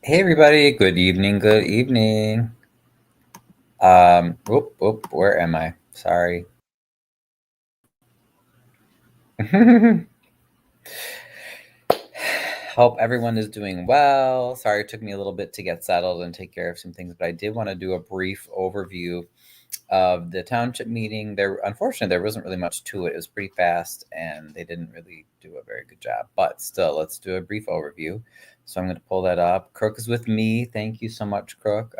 Hey everybody, good evening, good evening. Where am I? Sorry. Hope everyone is doing well. Sorry, it took me a little bit to get settled and take care of some things, but I did want to do a brief overview of the township meeting. Unfortunately, there wasn't really much to it. It was pretty fast, and they didn't really do a very good job. But still, let's do a brief overview. So I'm going to pull that up. Crook is with me. Thank you so much, Crook.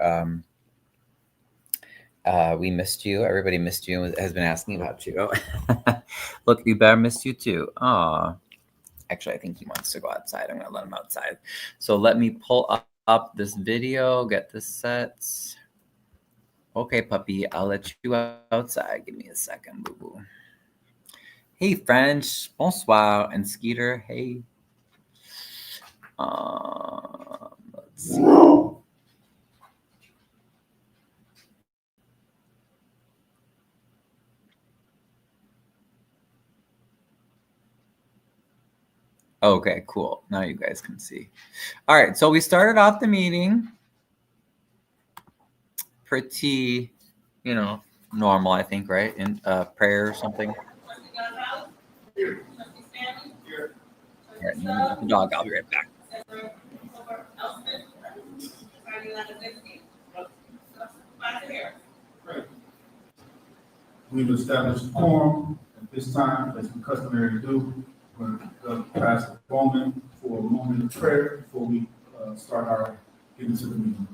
We missed you. Everybody missed you and has been asking about you. Look, you better missed you too. Aw. Actually, I think he wants to go outside. I'm going to let him outside. So let me pull up this video, get this set. Okay, puppy, I'll let you outside. Give me a second, boo-boo. Hey, French. Bonsoir. And Skeeter, hey. Let's see. Okay, cool. Now you guys can see. All right, so we started off the meeting pretty, normal, I think, right? In prayer or something. All right, the dog. I'll be right back. We've established a quorum at this time, as we customary to do. We're going to pass the moment for a moment of prayer before we start our getting to the meeting.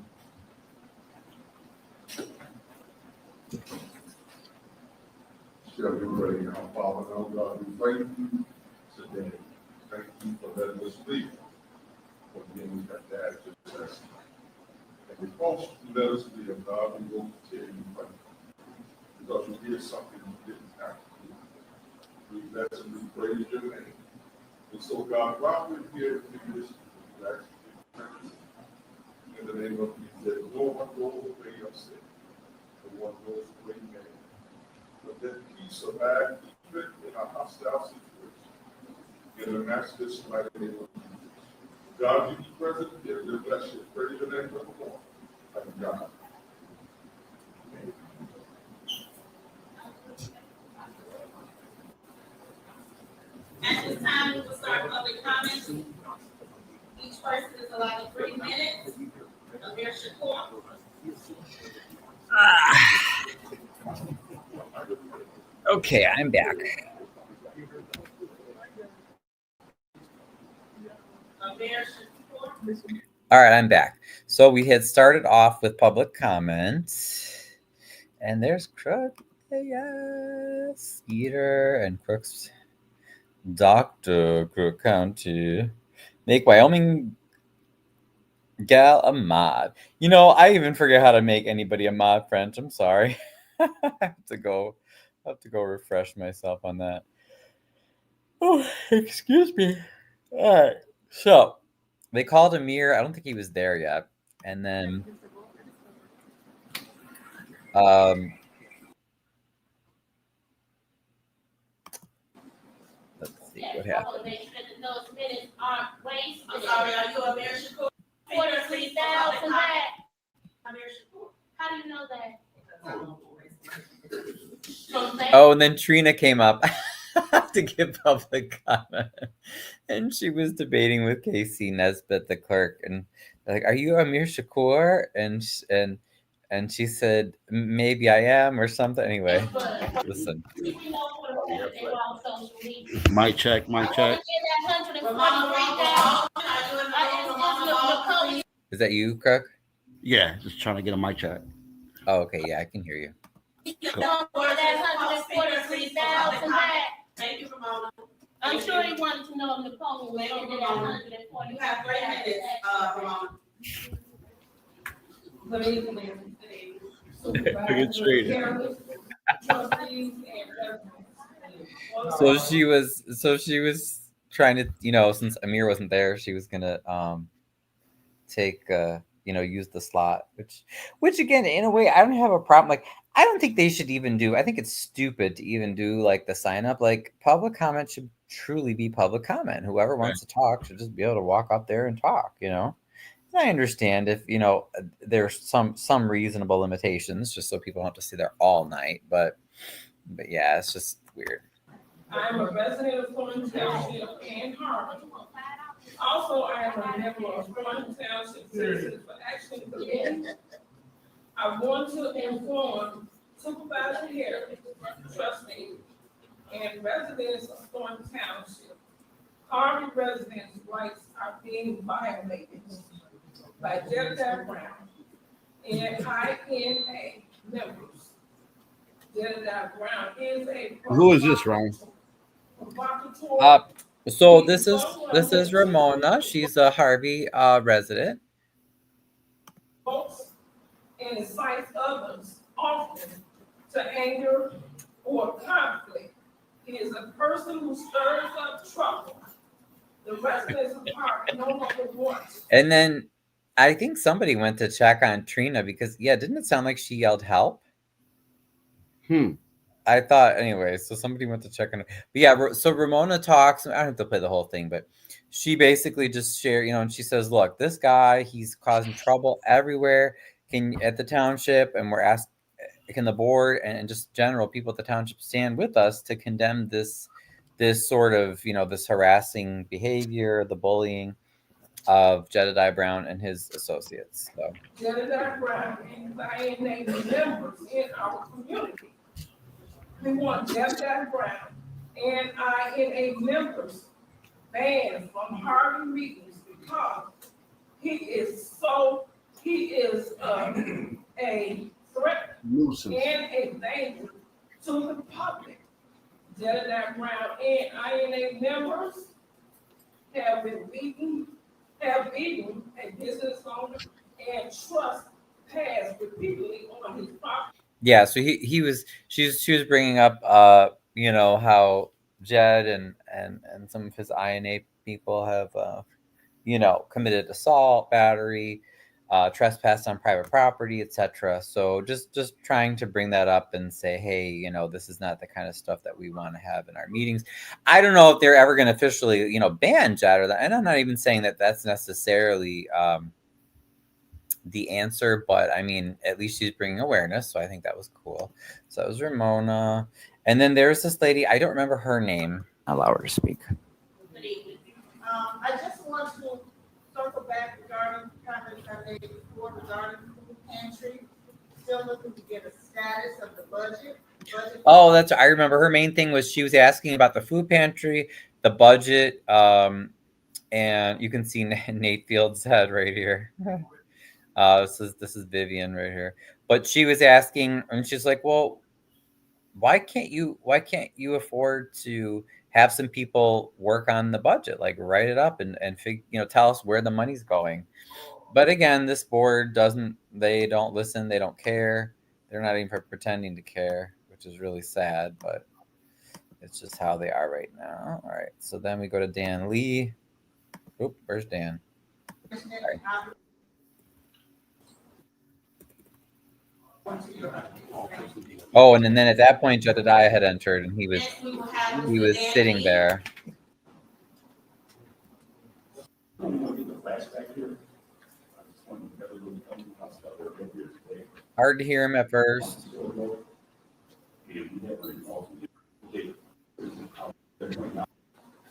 Shall we pray? Our Father, our God, we thank you today. Thank you for letting us leave. For being that dad just asked. And because you let us live, God, we will continue to pray. Because you did something you didn't have to do. We bless and we praise your name. And so, God, while we're here in this, we ask you in the name of Jesus, no one goes away upset. No one goes away mad. But that peace abide even in a hostile situation. In the Master's mighty name of Jesus. God, you be present here. We bless you. Praise your name for the Lord. Thank God. At this time, we will start public comments. Each person is allowed 3 minutes. Amir Shakur. Okay, I'm back. Amir Shakur. All right, I'm back. So we had started off with public comments, and there's Crook, yes, Skeeter, and Crook's Dr. Crook County. Make Wyoming gal a mod. I even forget how to make anybody a mod, French. I'm sorry. I have to go refresh myself on that. Oh, excuse me. All right. So they called Amir. I don't think he was there yet. And then let's see what happened. Those minutes aren't wasted. I'm sorry, are you Amir Shakur? 43,000 back. Amir Shakur. How do you know that? Oh, and then Trina came up to give public comment, and she was debating with Casey Nesbitt, the clerk, and like, "Are you Amir Shakur?" And she said, "Maybe I am," or something. Anyway, listen. Mic check, mic check. Is that you, Crook? Yeah, just trying to get a mic check. Oh, okay, yeah, I can hear you. Thank you, Ramona. I'm sure he wanted to know if Nicole was in that 140. You have 3 minutes, Ramona. Good evening. Get straight. So she was trying to, since Amir wasn't there, she was gonna take use the slot, which again, in a way, I don't have a problem. Like, I don't think they should even do. I think it's stupid to even do like the sign up. Like, public comment should truly be public comment. Whoever wants to talk should just be able to walk up there and talk. I understand if there's some reasonable limitations, just so people don't have to stay there all night. But yeah, it's just weird. I'm a resident of Thornton Township and Harvey. Also, I am a member of Thornton Township Citizens for Action Committee. I want to inform Supervisor Harris, trustee, and residents of Thornton Township, Harvey residents' rights are being violated by Jedediah Brown and INA members. Jedediah Brown is a Who is this, Ryan? So this is Ramona. She's a Harvey resident. And incites others often to anger or conflict. He is a person who stirs up trouble. The residents of Harvey no longer want. And then I think somebody went to check on Trina because didn't it sound like she yelled help? I thought anyway, so somebody went to check on her. But yeah, so Ramona talks, I don't have to play the whole thing, but she basically just shared, and she says, look, this guy, he's causing trouble everywhere at the township, and we're asked, can the board and just general people at the township stand with us to condemn this sort of, this harassing behavior, the bullying of Jedediah Brown and his associates. So Jedediah Brown and INA members in our community. We want Jedediah Brown and INA members banned from Harvey meetings because he is a threat Nuisance. and a danger to the public. Jedediah Brown and INA members have beaten a business owner and trespassed repeatedly on his property. Yeah, so she was bringing up how Jed and some of his INA people have committed assault, battery, trespass on private property, etc. So just trying to bring that up and say, hey, this is not the kind of stuff that we want to have in our meetings. I don't know if they're ever going to officially ban Jed or that, and I'm not even saying that that's necessarily the answer, but I mean, at least she's bringing awareness, so I think that was cool. So that was Ramona, and then there's this lady, I don't remember her name. Allow her to speak. Good evening. I just want to circle back regarding comments I made before regarding food pantry. Still looking to get a status of the budget. Oh, I remember her main thing was she was asking about the food pantry, the budget, and you can see Nate Field's head right here. This is Vivian right here, but she was asking, and she's like, well, why can't you afford to have some people work on the budget, like write it up and tell us where the money's going? But again, this board don't listen, they don't care, they're not even pretending to care, which is really sad, but it's just how they are right now. All right, so then we go to Dan Lee. Oop, where's Dan? Sorry. Oh, and then at that point, Jedediah had entered, and he was sitting there. Hard to hear him at first.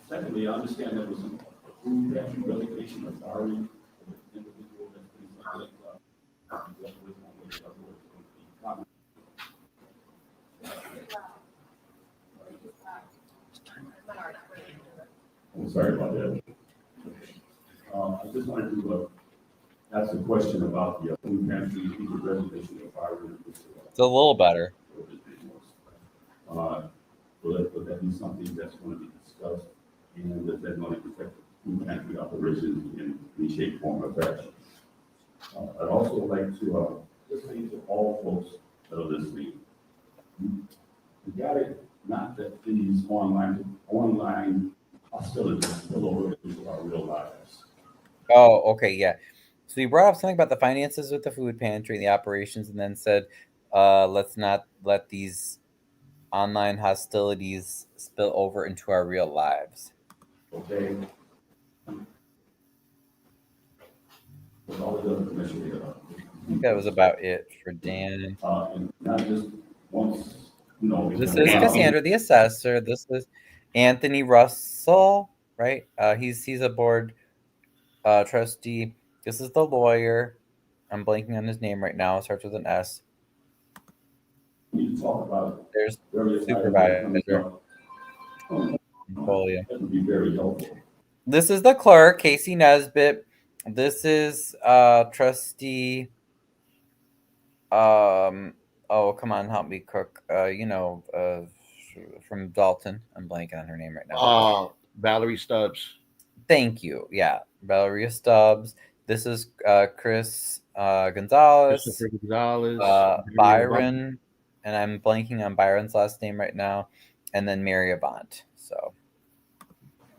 Secondly, I understand there was some food pantry relocation authority. I'm sorry about that. I just wanted to ask a question about the food pantry, the reservation environment. It's a little better. Will that be something that's going to be discussed, and is that going to affect food pantry operations in any shape, form, or fashion? I'd also like to just say to all folks that are listening, you got it. Not that these online hostilities spill over into our real lives. Oh, okay, yeah. So you brought up something about the finances with the food pantry, the operations, and then said, let's not let these online hostilities spill over into our real lives. Okay. with all the other commissioners. I think that was about it for Dan. And not just once, you know. This is Cassandra, the assessor. This is Anthony Russell, right? He's a board trustee. This is the lawyer. I'm blanking on his name right now. It starts with an S. We talk about There's various supervisor. That would be very helpful. This is the clerk, Casey Nesbitt. This is trustee. Oh, come on, help me, Cook. From Dalton. I'm blanking on her name right now. Valerie Stubbs. Thank you. Yeah, Valeria Stubbs. This is Chris Gonzalez. Christopher Gonzalez. Byron, and I'm blanking on Byron's last name right now, and then Mary Avant. So.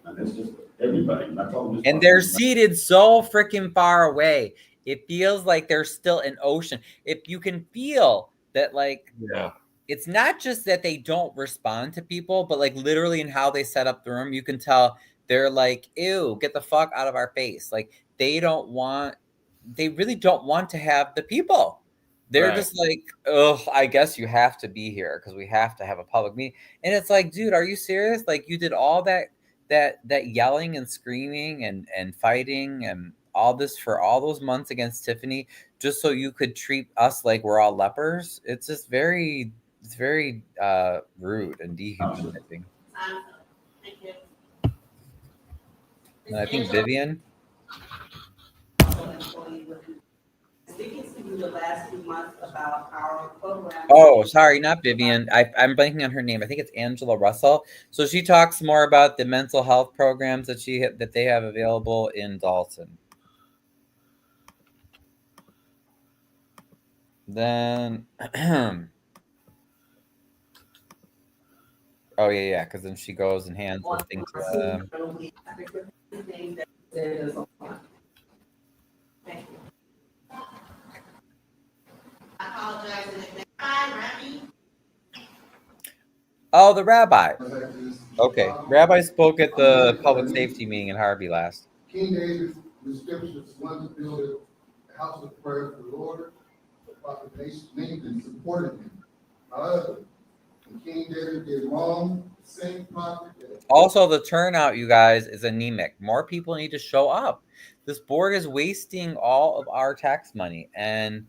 And it's just everybody. And they're seated so freaking far away. It feels like there's still an ocean. If you can feel that, like, yeah, it's not just that they don't respond to people, but like literally in how they set up the room, you can tell they're like, ew, get the fuck out of our face. Like they really don't want to have the people. They're just like, oh, I guess you have to be here because we have to have a public meeting. And it's like, dude, are you serious? Like you did all that yelling and screaming and fighting and all this for all those months against Tiffany just so you could treat us like we're all lepers. It's just very rude and dehumanizing. Thank you. And I think Vivian. Speaking to you the last few months about our program. Oh, sorry, not Vivian. I'm blanking on her name. I think it's Angela Russell. So she talks more about the mental health programs that they have available in Dalton. Then, oh yeah, because then she goes and hands the thing to them. Thank you. I apologize in advance. Hi, Remy. Oh, the rabbi. Okay, rabbi spoke at the public safety meeting in Harvey last. King David's descriptions wanted to build a house of prayer for the Lord. The prophet Nathan supported him. However, when King David did wrong, the same prophet. Also, the turnout, you guys, is anemic. More people need to show up. This board is wasting all of our tax money, and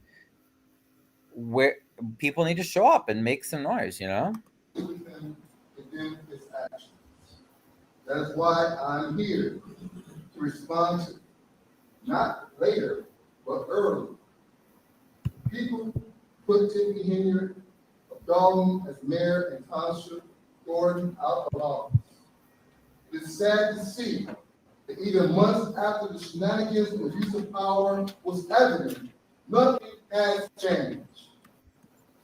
where people need to show up and make some noise, you know? That's why I'm here to respond to, not later, but early. People put Tiffany Henry of Dalton as mayor and township Thornton out of office. It's sad to see that even months after the shenanigans and abuse of power was evident, nothing has changed.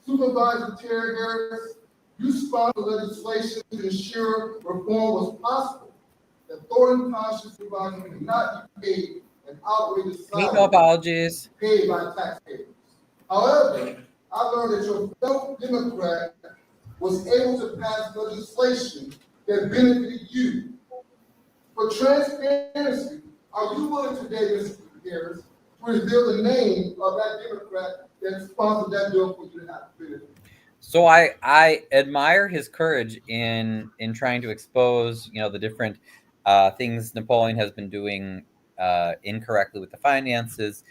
Supervisor Terry Harris, you sponsored legislation to ensure reform was possible. That Thornton Township supervisor cannot be paid an outrageous salary. No apologies. Paid by taxpayers. However, I learned that your fellow Democrat was able to pass legislation that benefited you. For transparency, are you willing today, Mr. Harris, to reveal the name of that Democrat that sponsored that bill for you to have to benefit? So I admire his courage in trying to expose, the different things Napoleon has been doing incorrectly with the finances.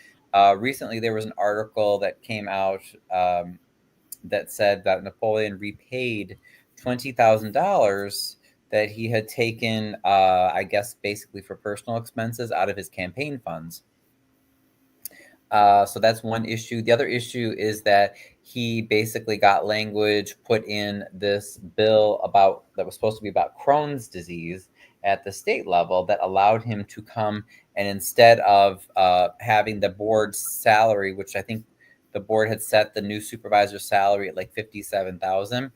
Recently, there was an article that came out that said that Napoleon repaid $20,000 that he had taken, I guess, basically for personal expenses out of his campaign funds. So that's one issue. The other issue is that he basically got language put in this bill that was supposed to be about Crohn's disease at the state level that allowed him to come and instead of having the board's salary, which I think the board had set the new supervisor's salary at like $57,000,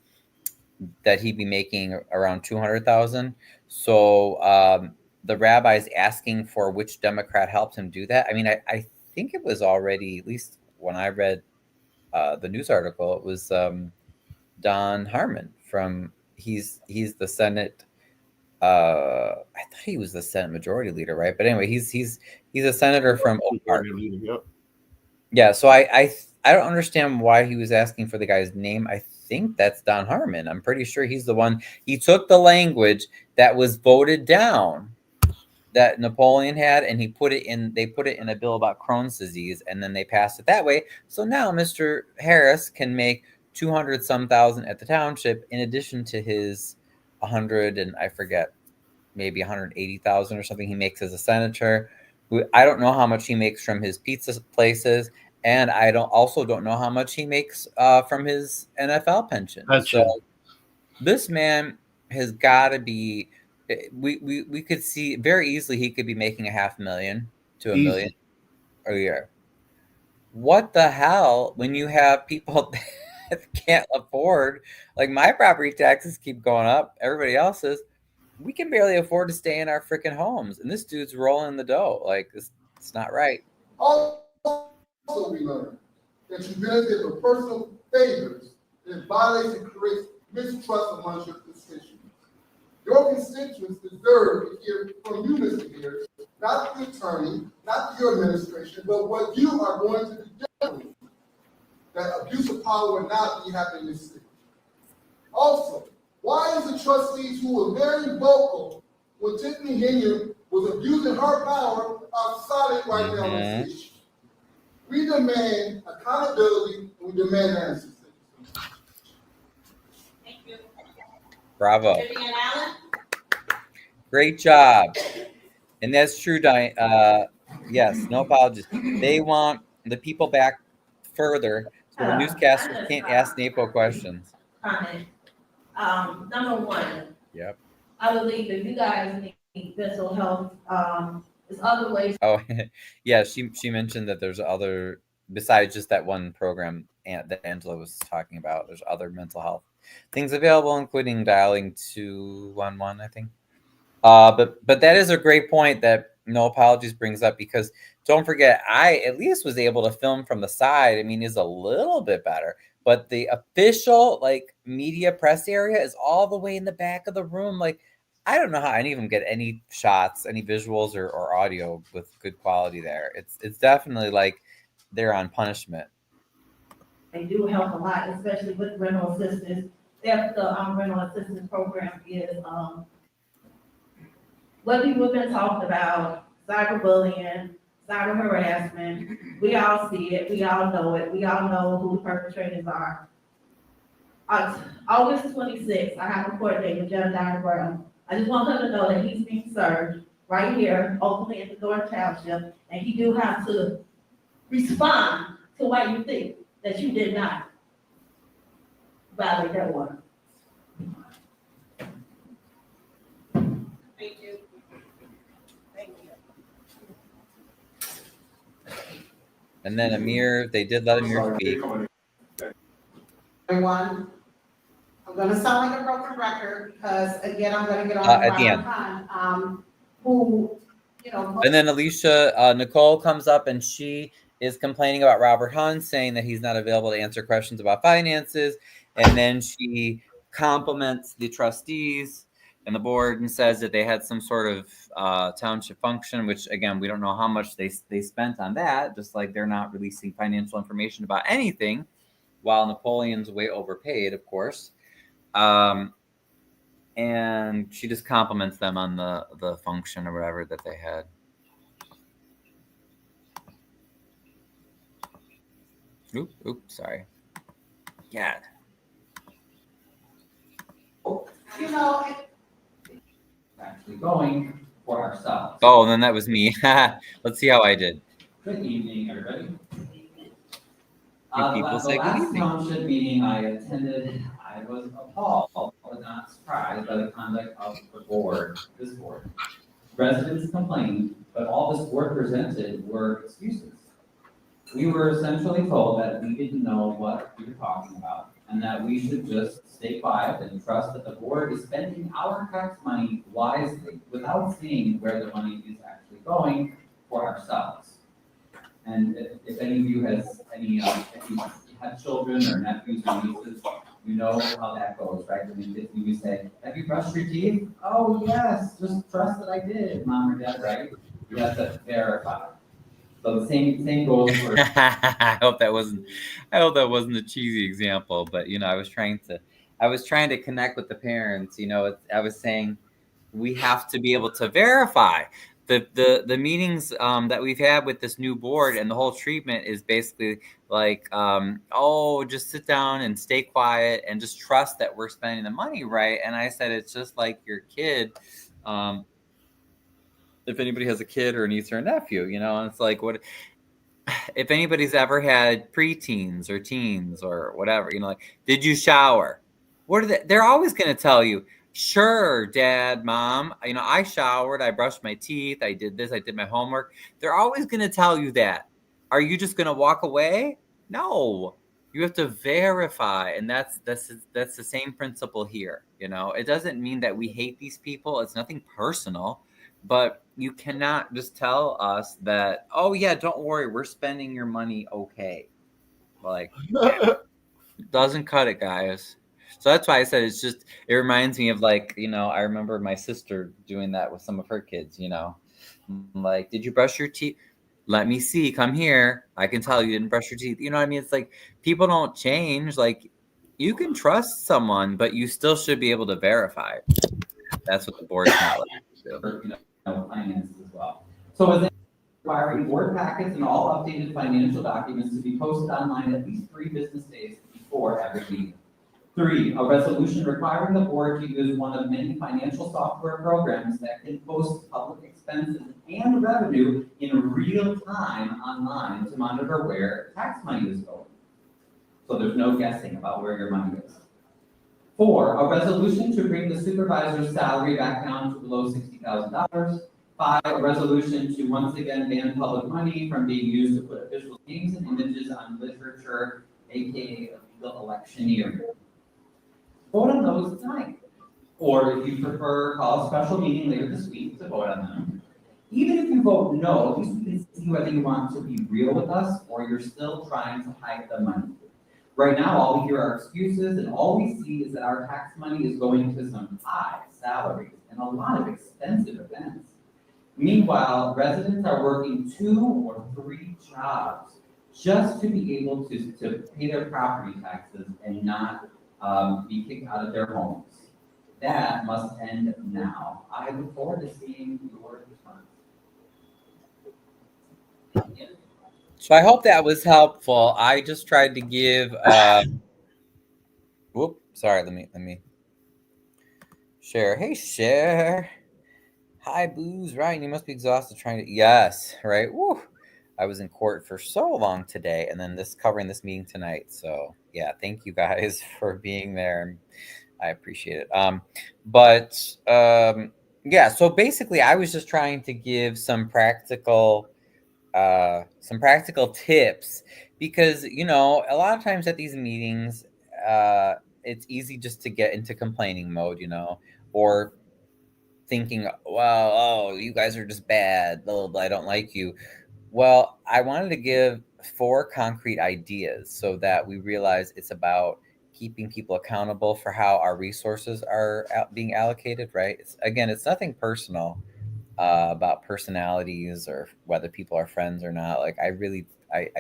that he'd be making around $200,000. So the rabbi's asking for which Democrat helped him do that. I mean, I think it was already, at least when I read the news article, it was Don Harmon he's the Senate I thought he was the Senate Majority Leader, right? But anyway, he's a senator from Oak Park. Yep. Yeah, so I don't understand why he was asking for the guy's name. I think that's Don Harmon. I'm pretty sure he's the one. He took the language that was voted down that Napoleon had, and he put it in. They put it in a bill about Crohn's disease, and then they passed it that way. So now Mr. Harris can make 200 some thousand at the township, in addition to his 100 and I forget, maybe 180,000 or something he makes as a senator. I don't know how much he makes from his pizza places, and I don't know how much he makes from his NFL pension. So this man has got to be. We could see very easily he could be making $500,000 to $1 million a year. What the hell? When you have people that can't afford, like my property taxes keep going up, everybody else's. We can barely afford to stay in our freaking homes, and this dude's rolling the dough. Like it's not right. Also, we learned that you benefit from personal favors and violates and creates mistrust among your constituents. Your constituents deserve to hear from you, Mr. Harris, not the attorney, not your administration, but what you are going to be doing. That abuse of power will not be happening in this city. Also, why is the trustees who were very vocal when Tiffany Henry was abusing her power are silent right now on this issue? We demand accountability and we demand answers. Thank you. Bravo. Vivian Allen? Great job. And that's true, Diane. Yes, no apologies. They want the people back further so the newscasters can't ask NAPO questions. Comment. Number one. Yep. I believe if you guys need mental health, there's other ways. Oh, yeah. She mentioned that there's other, besides just that one program that Angela was talking about, there's other mental health things available, including dialing 211, I think. But that is a great point that No Apologies brings up, because don't forget, I at least was able to film from the side. I mean, is a little bit better, but the official media press area is all the way in the back of the room. Like, I don't know how any of them get any shots, any visuals or audio with good quality there. It's definitely like they're on punishment. They do help a lot, especially with rental assistance. If the rental assistance program is what people have been talking about, cyberbullying, cyber harassment. We all see it. We all know it. We all know who the perpetrators are. August 26th, I have a court date with Judge Dr. Brown. I just want him to know that he's being served right here, openly in the Thornton Township, and he do have to respond to why you think that you did not violate that order. Thank you. Thank you. And then Amir, they did let Amir speak. Everyone, I'm gonna sound like a broken record because again, I'm gonna get on At the end. Who, And then Alicia, Nicole comes up and she is complaining about Robert Hunt, saying that he's not available to answer questions about finances. And then she compliments the trustees and the board and says that they had some sort of township function, which again, we don't know how much they spent on that, just like they're not releasing financial information about anything, while Napoleon's way overpaid, of course. And she just compliments them on the function or whatever that they had. Oops, sorry. Yeah. Actually going for ourselves. Oh, and then that was me. Let's see how I did. Good evening, everybody. People say the good last evening. township meeting I attended, I was appalled, but not surprised by the conduct of the board, this board. Residents complained, but all this board presented were excuses. We were essentially told that we didn't know what we were talking about, and that we should just stay quiet and trust that the board is spending our tax money wisely without seeing where the money is actually going for ourselves. And if any of you has any, if you have children or nephews or nieces, You know how that goes, right? When you say, have you brushed your teeth? Oh, yes, just trust that I did, mom or dad, right? You have to verify. So the same goes for. I hope that wasn't a cheesy example, but I was trying to connect with the parents. I was saying we have to be able to verify the meetings that we've had with this new board, and the whole treatment is basically like, oh, just sit down and stay quiet and just trust that we're spending the money right. And I said, it's just like your kid. If anybody has a kid or a niece or a nephew, and it's like, what if anybody's ever had preteens or teens or whatever, like, did you shower? What are they're always going to tell you, sure, dad, mom, I showered, I brushed my teeth, I did this, I did my homework. They're always going to tell you that. Are you just going to walk away? No, you have to verify. And that's the same principle here. It doesn't mean that we hate these people. It's nothing personal. But you cannot just tell us that, oh, yeah, don't worry, we're spending your money okay. Like, doesn't cut it, guys. So that's why I said it reminds me of, like, I remember my sister doing that with some of her kids, Like, did you brush your teeth? Let me see, come here. I can tell you didn't brush your teeth. You know what I mean? It's like, people don't change. Like, you can trust someone, but you still should be able to verify. That's what the board's not like to do. Finances as well. So as requiring board packets and all updated financial documents to be posted online at least 3 business days before every meeting. 3, a resolution requiring the board to use one of many financial software programs that can post public expenses and revenue in real time online to monitor where tax money is going. So there's no guessing about where your money is. 4, a resolution to bring the supervisor's salary back down to below $60,000. 5, a resolution to once again ban public money from being used to put official names and images on literature, aka illegal electioneering. Vote on those tonight. Or if you prefer, call a special meeting later this week to vote on them. Even if you vote no, at least we can see whether you want to be real with us or you're still trying to hide the money. Right now, all we hear are excuses, and all we see is that our tax money is going to some high salaries and a lot of expensive events. Meanwhile, residents are working 2 or 3 jobs just to be able to pay their property taxes and not be kicked out of their homes. That must end now. I look forward to seeing your response. So I hope that was helpful. I just tried to give sorry, let me share. Hey, share. Hi, Booze. Ryan, you must be exhausted trying to. Yes, right. Woo. I was in court for so long today, and then covering this meeting tonight. So yeah, thank you guys for being there. I appreciate it. Yeah. So basically, I was just trying to give some practical tips, because a lot of times at these meetings, it's easy just to get into complaining mode, or thinking, well, oh, you guys are just bad, blah, blah, blah, I don't like you. Well, I wanted to give 4 concrete ideas so that we realize it's about keeping people accountable for how our resources are being allocated, right? It's nothing personal about personalities or whether people are friends or not. Like, I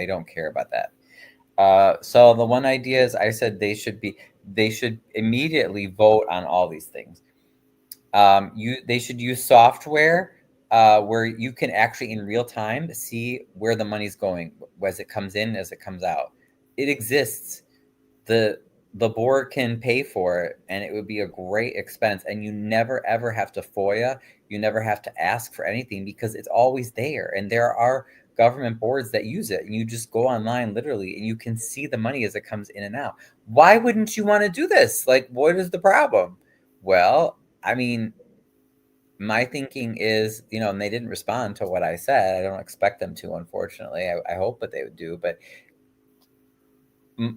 don't care about that. So the one idea is, I said they should immediately vote on all these things. They should use software where you can actually in real time see where the money's going as it comes in, as it comes out. It exists. The board can pay for it, and it would be a great expense. And you never ever have to FOIA. You never have to ask for anything, because it's always there. And there are government boards that use it, and you just go online literally, and you can see the money as it comes in and out. Why wouldn't you want to do this? Like, what is the problem? Well, I mean, my thinking is, and they didn't respond to what I said. I don't expect them to, unfortunately. I hope that they would do, but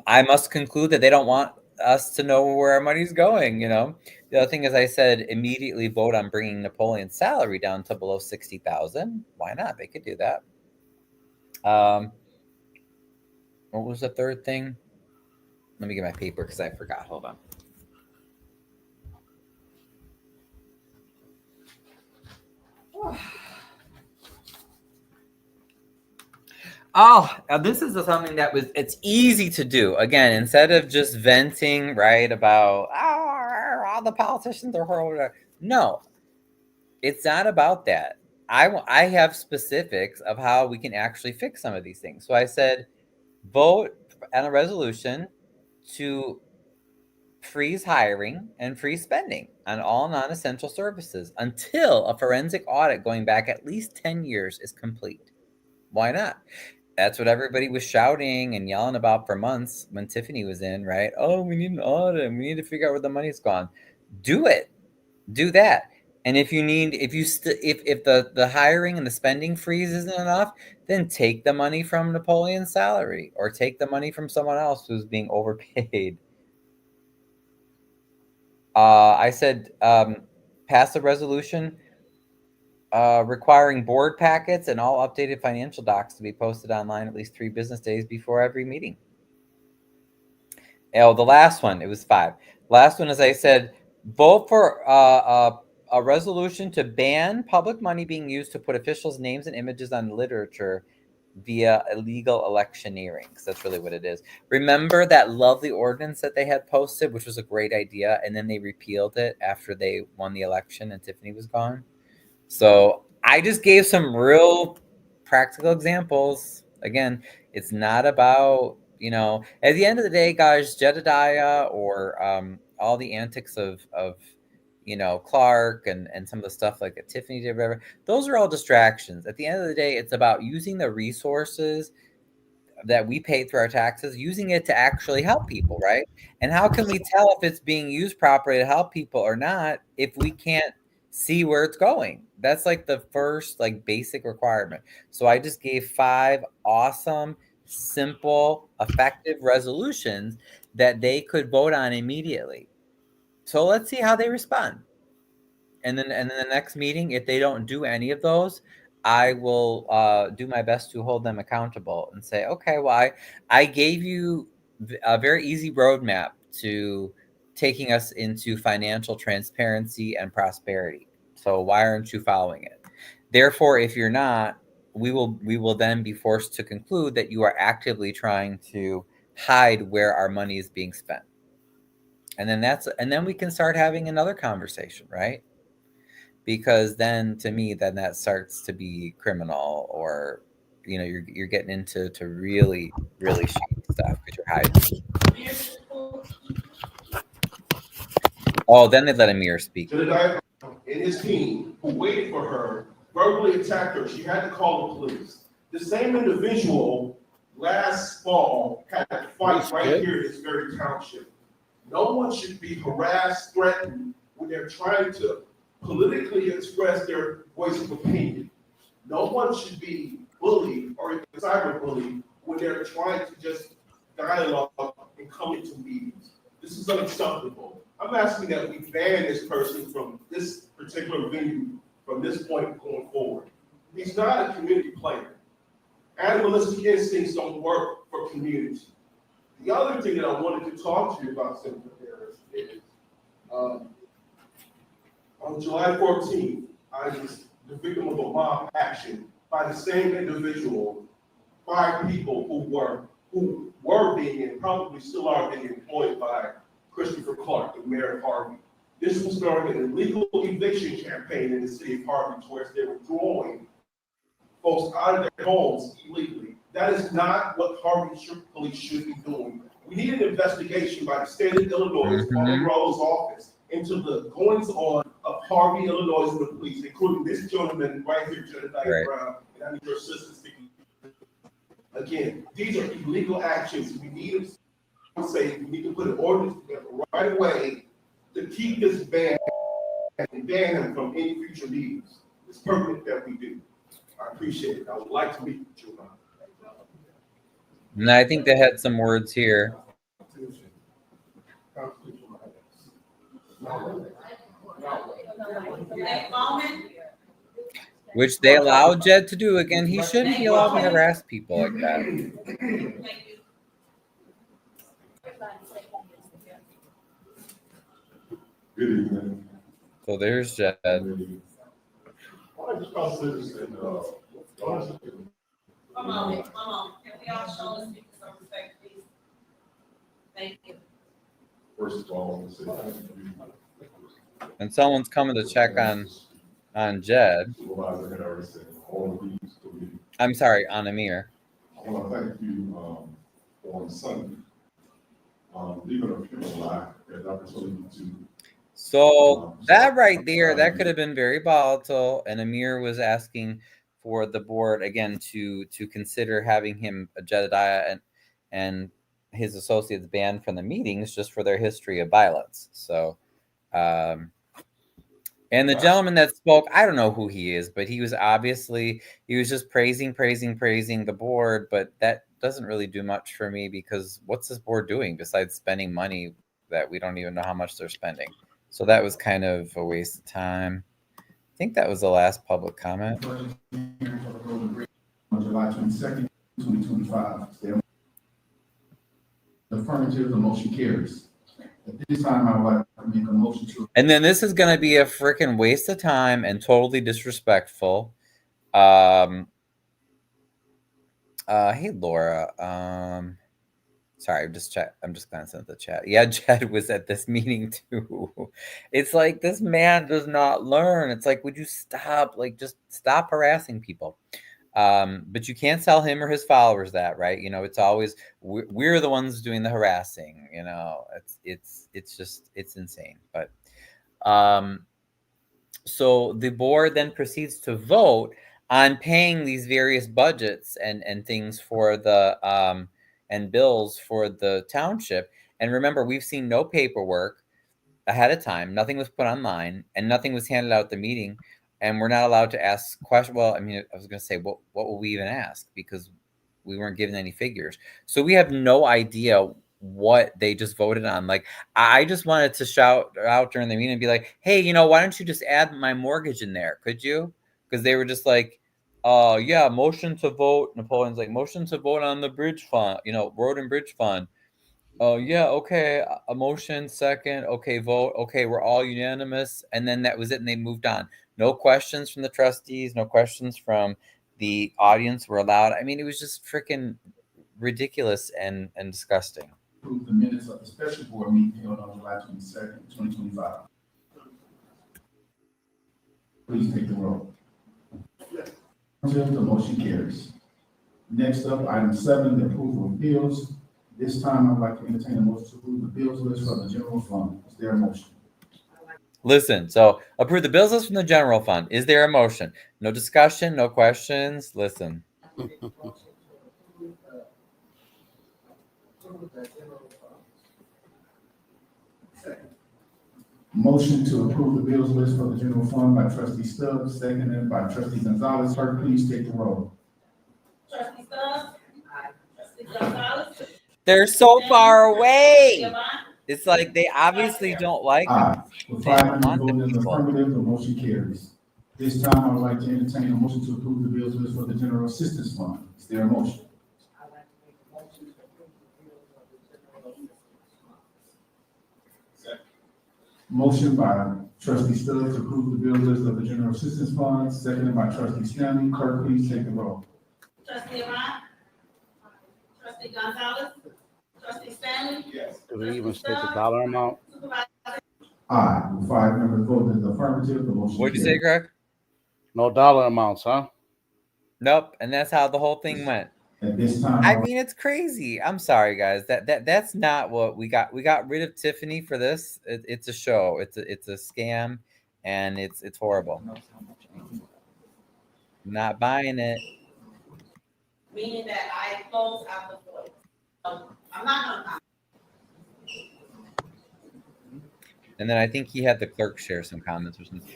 I must conclude that they don't want us to know where our money's going. The other thing is, I said immediately vote on bringing Napoleon's salary down to below 60,000. Why not? They could do that. What was the third thing? Let me get my paper because I forgot. Hold on. Oh, now this is something that it's easy to do. Again, instead of just venting, right, about, all the politicians are horrible. No, it's not about that. I have specifics of how we can actually fix some of these things. So I said, vote on a resolution to freeze hiring and freeze spending on all non-essential services until a forensic audit going back at least 10 years is complete. Why not? That's what everybody was shouting and yelling about for months when Tiffany was in, right? Oh, we need an audit. We need to figure out where the money's gone. Do it. Do that. And if the hiring and the spending freeze isn't enough, then take the money from Napoleon's salary or take the money from someone else who's being overpaid. I said pass a resolution requiring board packets and all updated financial docs to be posted online at least 3 business days before every meeting. Oh, the last one, it was 5. Last one is I said, vote for a resolution to ban public money being used to put officials' names and images on literature via illegal electioneering, because that's really what it is. Remember that lovely ordinance that they had posted, which was a great idea, and then they repealed it after they won the election and Tiffany was gone? So I just gave some real practical examples. Again, it's not about, at the end of the day, guys, Jedediah or all the antics of Clark and some of the stuff like that Tiffany did, whatever, those are all distractions. At the end of the day, it's about using the resources that we pay through our taxes, using it to actually help people, right? And how can we tell if it's being used properly to help people or not if we can't see where it's going? That's like the first basic requirement. So I just gave 5 awesome, simple, effective resolutions that they could vote on immediately. So let's see how they respond. And then the next meeting, if they don't do any of those, I will do my best to hold them accountable and say, okay, well, I gave you a very easy roadmap to taking us into financial transparency and prosperity. So why aren't you following it? Therefore, if you're not, we will then be forced to conclude that you are actively trying to hide where our money is being spent. And then we can start having another conversation, right? Because then to me, then that starts to be criminal, or you're getting into really, really shady stuff because you're hiding. Oh, then they let Amir speak. Jedediah and his team, who waited for her, verbally attacked her. She had to call the police. The same individual last fall had a fight right here in this very township. No one should be harassed, threatened when they're trying to politically express their voice of opinion. No one should be bullied or even cyberbullied when they're trying to just dialogue and come into meetings. This is unacceptable. I'm asking that we ban this person from this particular venue from this point going forward. He's not a community player. Animalistic instincts don't work for community. The other thing that I wanted to talk to you about, Senator Harris, is on July 14th, I was the victim of a mob action by the same individual, 5 people who were being and probably still are being employed by Christopher Clark, the mayor of Harvey. This was during an illegal eviction campaign in the city of Harvey, where they were throwing folks out of their homes illegally. That is not what Harvey police should be doing. We need an investigation by the state of Illinois, Monroe's office, into the goings on of Harvey, Illinois, and the police, including this gentleman right here, Jedediah Brown, and I need your assistance. Again, these are illegal actions. We need to say we need to put an ordinance together right away to keep this ban and ban him from any future meetings. It's permanent that we do. I appreciate it. I would like to meet with you. And I think they had some words here. Which they allow Jed to do. Again, he shouldn't be allowed to harass people like that. Good evening. So there's Jed. I just called citizen, One moment. Can we all show the speakers some respect, please? Thank you. first of all, I want to say thank you. And someone's coming to check on Jed. Supervisor Harris and all of these committees. I'm sorry, on Amir. I want to thank you, on Sunday. Even a few of I had the opportunity to. So that right there, that could have been very volatile. And Amir was asking for the board again to consider having him, Jedediah, and his associates banned from the meetings just for their history of violence. So, and the gentleman that spoke, I don't know who he is, but he was just praising the board. But that doesn't really do much for me, because what's this board doing besides spending money that we don't even know how much they're spending? So that was kind of a waste of time. I think that was the last public comment. On July 22nd, 2025. Affirmative, the motion carries. At this time, I would like to make a motion to. And then this is going to be a freaking waste of time and totally disrespectful. Hey, Laura. Sorry, I'm just glancing at the chat. Yeah, Jed was at this meeting too. It's like, this man does not learn. It's like, would you stop? Like, just stop harassing people. But you can't tell him or his followers that, right? You know, it's always we're the ones doing the harassing. You know, it's insane. But so the board then proceeds to vote on paying these various budgets and things for the and bills for the township. And remember, we've seen no paperwork ahead of time. Nothing was put online, and nothing was handed out at the meeting. And we're not allowed to ask questions. Well, I mean, I was going to say, what will we even ask? Because we weren't given any figures. So we have no idea what they just voted on. Like, I just wanted to shout out during the meeting and be like, hey, you know, why don't you just add my mortgage in there? Could you? Because they were just like, yeah, motion to vote. Napoleon's like, motion to vote on the bridge fund, you know, road and bridge fund. Oh, yeah, okay, a motion, second, okay, vote, okay, we're all unanimous, and then that was it, and they moved on. No questions from the trustees, no questions from the audience were allowed. I mean, it was just freaking ridiculous and disgusting. Approve the minutes of the special board meeting held on July 22nd, 2025. Please take the roll. The motion carries. Next up, item 7, the approval of bills. This time, I'd like to entertain a motion to approve the bills list from the general fund. Is there a motion? Listen, so approve the bills list from the general fund. Is there a motion? No discussion, no questions. Listen. Motion to approve the bills list for the general fund by trustee Stubbs, seconded by trustee Gonzalez. Clerk, please take the roll. Trustee Stubbs? Aye. Trustee Gonzalez? They're so far away. It's like they obviously don't like Aye. With 5 want voting the in the people. affirmative, the motion carries. This time, I would like to entertain a motion to approve the bills list for the general assistance fund. Is there a motion? I'd like to make a motion to approve the bills of the general assistance fund. Motion by trustee Stubbs to approve the bill list of the general assistance fund, seconded by trustee Stanley. Clerk, please take the roll. Trustee Ahmad? Trustee Gonzalez? Trustee Stanley? Yes. Do we even state the dollar amount? Supervisor? Aye. With 5 members voting in the affirmative, the motion What'd you carries. say, Greg? No dollar amounts, huh? Nope. And that's how the whole thing went. At this time, I mean, it's crazy. I'm sorry, guys. That's not what we got. We got rid of Tiffany for this. It's a show. It's a scam, and it's horrible. Not buying it. Meaning that I close out the vote. I'm not gonna comment. And then I think he had the clerk share some comments or something.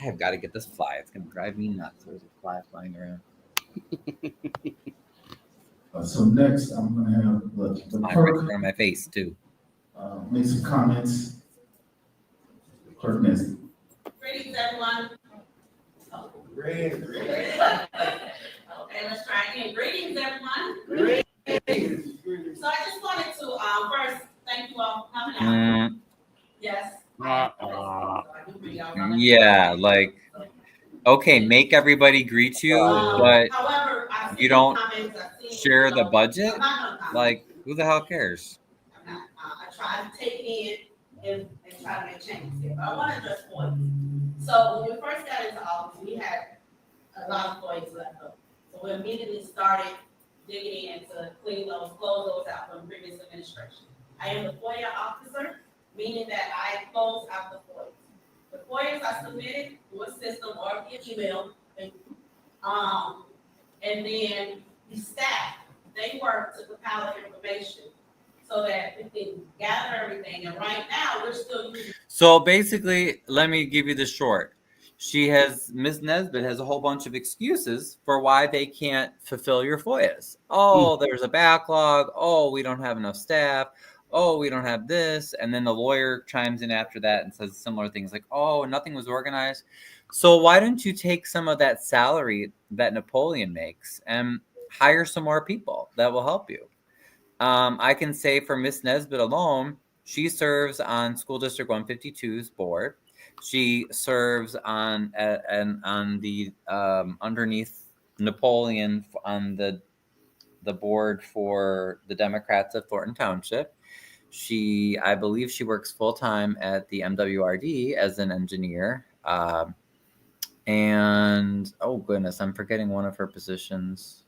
I have got to get this fly. It's going to drive me nuts. There's a fly flying around. so next, I'm going to have the My clerk on my face, too. make some comments. Clerk Nancy. Greetings, everyone. Great. Okay, let's try again. Greetings, everyone. So I just wanted to first coming out. Yes. Yeah, like, okay, make everybody greet you, but However, you don't share the budget? Like, who the hell cares? I try to take it in and try to make changes here, but I want to address points. So when we first got into office, we had a lot of points left over. So we immediately started digging in to clean those, close those out from previous administration. I am the FOIA officer, meaning that I close out the FOIAs. The FOIAs are submitted through a system or via email, and then the staff, they work to compile the information so that we can gather everything. And right now, we're still using. So basically, let me give you the short. Ms. Nesbitt has a whole bunch of excuses for why they can't fulfill your FOIAs. Oh, there's a backlog. Oh, we don't have enough staff. Oh, we don't have this. And then the lawyer chimes in after that and says similar things like, oh, nothing was organized. So why don't you take some of that salary that Napoleon makes and hire some more people that will help you? I can say for Miss Nesbitt alone, she serves on School District 152's board. She serves on the underneath Napoleon on the board for the Democrats of Thornton Township. I believe she works full time at the MWRD as an engineer. And oh goodness, I'm forgetting one of her positions.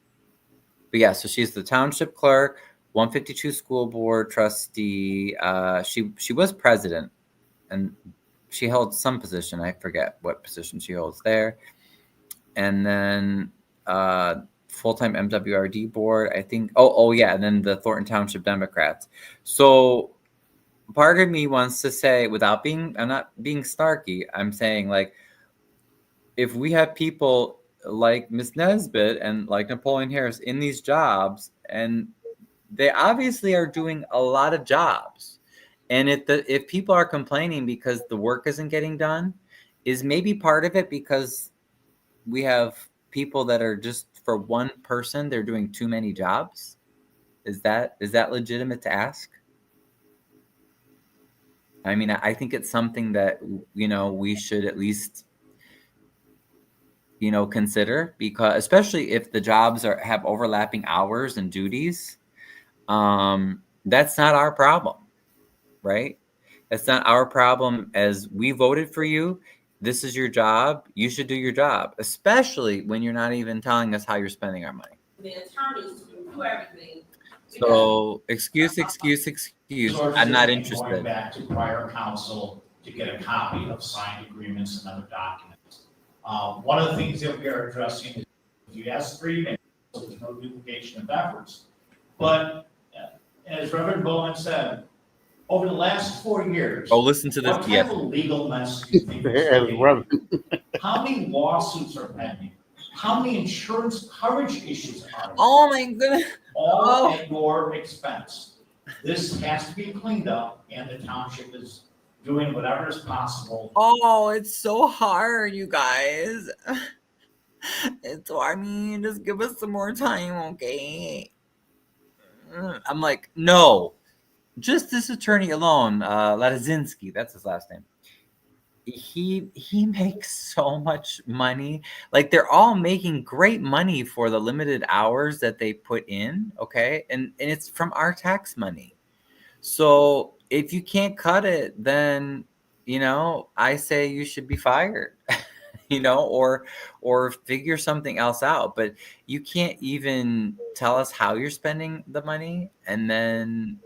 But yeah, so she's the township clerk, 152 school board trustee. She was president, and she held some position. I forget what position she holds there. And then full-time MWRD board, I think. Oh yeah, and then the Thornton Township Democrats. So part of me wants to say, I'm not being snarky, I'm saying, like, if we have people like Miss Nesbitt and like Napoleon Harris in these jobs, and they obviously are doing a lot of jobs, and if people are complaining because the work isn't getting done, is maybe part of it because we have people that are just, for one person, they're doing too many jobs? Is that legitimate to ask? I mean, I think it's something that, we should at least, consider, because especially if the jobs have overlapping hours and duties, that's not our problem, right? That's not our problem. As we voted for you, this is your job. You should do your job, especially when you're not even telling us how you're spending our money. The attorneys to do everything. So excuse. I'm not interested. Going back to prior council to get a copy of signed agreements and other documents. One of the things that we are addressing is you ask 3 minutes, so there's no duplication of efforts. But as Reverend Bowen said, over the last 4 years, listen to this. What type of legal mess do you think is How many lawsuits are pending? How many insurance coverage issues are there? Oh my goodness. All at your expense. This has to be cleaned up, and the township is doing whatever is possible. Oh, it's so hard, you guys. Just give us some more time, okay? I'm like, no. Just this attorney alone, Ladazinski, that's his last name. He makes so much money. Like, they're all making great money for the limited hours that they put in, okay? And it's from our tax money. So if you can't cut it, then, I say you should be fired, or figure something else out. But you can't even tell us how you're spending the money, and then,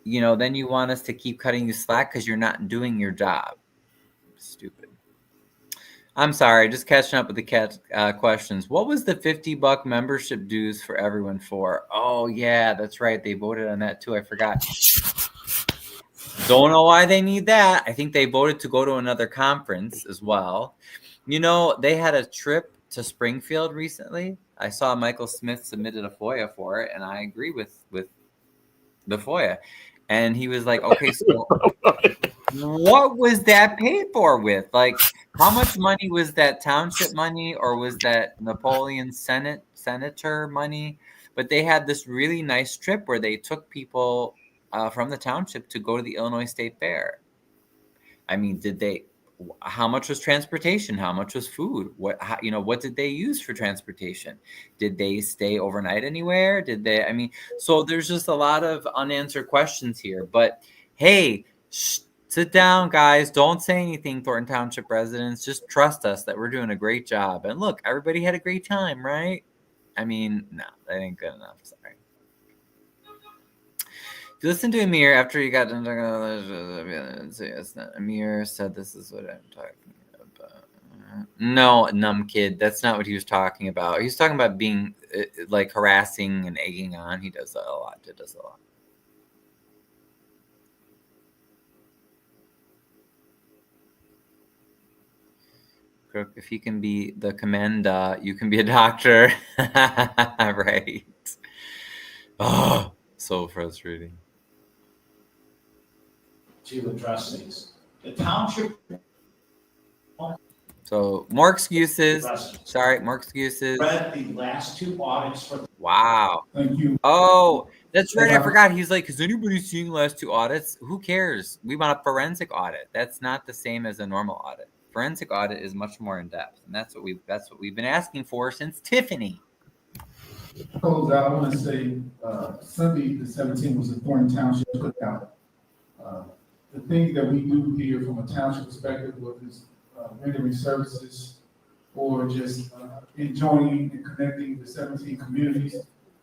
then you want us to keep cutting you slack because you're not doing your job. Stupid. I'm sorry, just catching up with the questions. What was the $50 membership dues for everyone for? Oh yeah, that's right. They voted on that too. I forgot. Don't know why they need that. I think they voted to go to another conference as well. They had a trip to Springfield recently. I saw Michael Smith submitted a FOIA for it, and I agree with the FOIA. And he was like, okay, so what was that paid for with? Like, how much money was that township money, or was that Napoleon senator money? But they had this really nice trip where they took people from the township to go to the Illinois State Fair. I mean, how much was transportation? How much was food? What did they use for transportation? Did they stay overnight anywhere? So there's just a lot of unanswered questions here. But hey, sit down, guys. Don't say anything, Thornton Township residents. Just trust us that we're doing a great job. And look, everybody had a great time, right? I mean, no, that ain't good enough. Sorry. If you listen to Amir after you got done talking about Amir said this is what I'm talking about. No, numb kid. That's not what he was talking about. He was talking about being like harassing and egging on. He does that a lot. It does a lot. Crook, if he can be the commander, you can be a doctor. Right. Oh, so frustrating. To address these. The township. So more excuses. Sorry, more excuses. Read the last 2 audits for. Wow. Thank you. Oh, that's right. I forgot. He's like, has anybody seen the last 2 audits? Who cares? We want a forensic audit. That's not the same as a normal audit. Forensic audit is much more in depth, and that's what we've been asking for since Tiffany. Close out, I want to say Sunday the 17th was a Thornton Township cookout. The things that we do here from a township perspective, whether it's rendering services or just enjoying and connecting with 17 communities,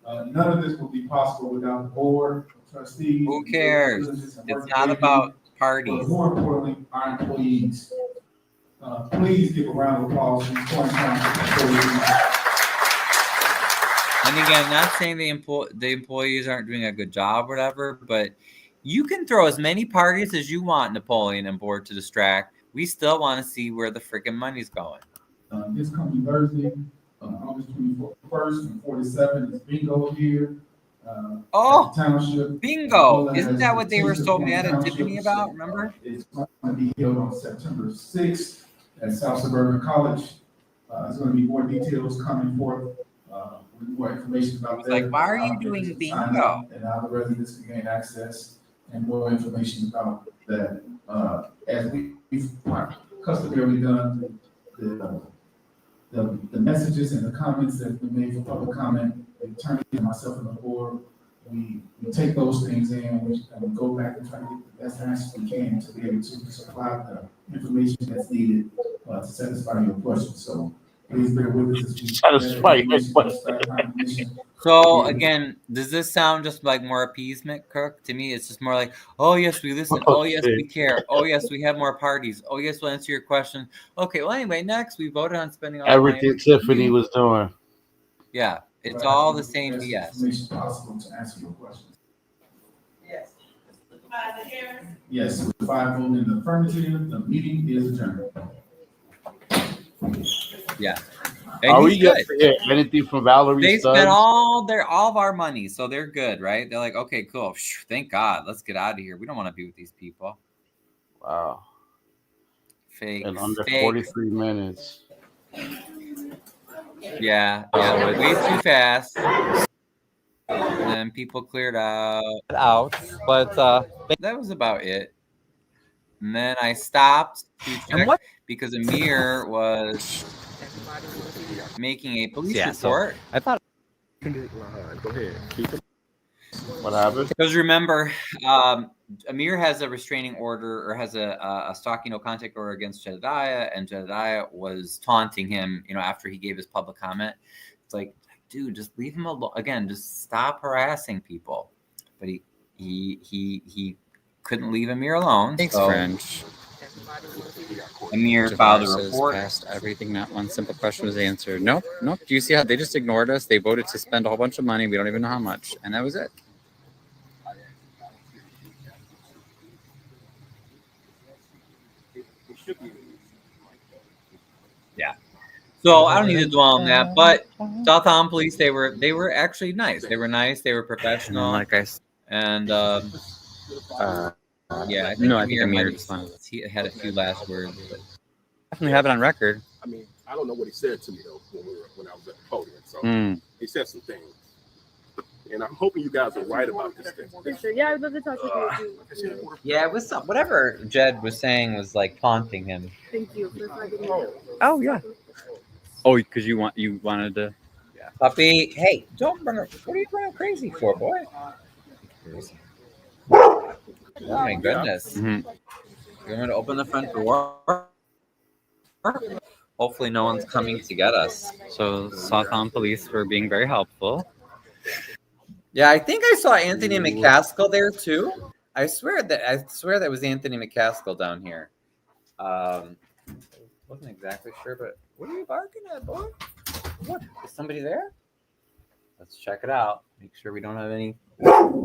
none of this would be possible without the board, trustees. Who cares? It's not about parties. But more importantly, our employees. Please give a round of applause for the Thornton Township employees. And again, not saying the employees aren't doing a good job or whatever, but you can throw as many parties as you want, Napoleon and board, to distract. We still want to see where the freaking money's going. This coming Thursday, August 21st and 47th is bingo here. Oh, Township. bingo! Isn't that what they were so mad at Tiffany about? Remember? It's going to be held on September 6th at South Suburban College. There's going to be more details coming forth. With more information about that. Like, why are you doing bingo? And how the residents can gain access and more information about that. As we've customarily done, the messages and the comments that have been made for public comment, the attorney and myself and the board, we take those things in and we go back and try to get the best answers we can to be able to supply the information that's needed to satisfy your questions. So please bear with us as we satisfy your questions. So again, does this sound just like more appeasement, Kirk? To me, it's just more like, oh yes, we listen. Oh yes, we care. Oh yes, we have more parties. Oh yes, we'll answer your question. Okay, well anyway, next we voted on spending all everything Tiffany was doing. Yeah, it's all the same BS. Information possible to answer your questions. Yes. Supervisor Harris? Yes, with 5 voting in the affirmative, the meeting is adjourned. Yeah. Are we getting anything from Valerie? They spent all of our money, so they're good, right? They're like, okay, cool. Thank God. Let's get out of here. We don't want to be with these people. Wow. Fake. In under 43 minutes. Yeah, way too fast. And then people cleared out. But that was about it. And then I stopped to check because Amir was making a police report. So I thought. Go ahead. Keep it. What happened? Because remember, Amir has a restraining order or has a stalking no contact order against Jedediah, and Jedediah was taunting him, after he gave his public comment. It's like, dude, just leave him alone. Again, just stop harassing people. But he couldn't leave Amir alone. Thanks, so French. Amir filed a report. Passed everything. Not one simple question was answered. Nope. Do you see how they just ignored us? They voted to spend a whole bunch of money. We don't even know how much, and that was it. Yeah. So I don't need to dwell on that, but Southtown Police, they were actually nice. They were nice. They were professional. Like I and yeah, I think Amir he had a few last words. But definitely have it on record. I mean, I don't know what he said to me though when I was at the podium. So he said some things. And I'm hoping you guys are right about this thing. Yeah, I'd love to talk to you. Yeah, it was whatever Jed was saying was like taunting him. Thank you. Oh yeah. Oh, because you wanted to. Yeah. Puppy, hey, don't run. What are you running crazy for, boy? Oh my goodness. Mm-hmm. You're going to open the front door? Hopefully no one's coming to get us. So Southtown police were being very helpful. Yeah, I think I saw Anthony McCaskill there too. I swear that was Anthony McCaskill down here. Wasn't exactly sure, but what are you barking at, boy? What? Is somebody there? Let's check it out. Make sure we don't have any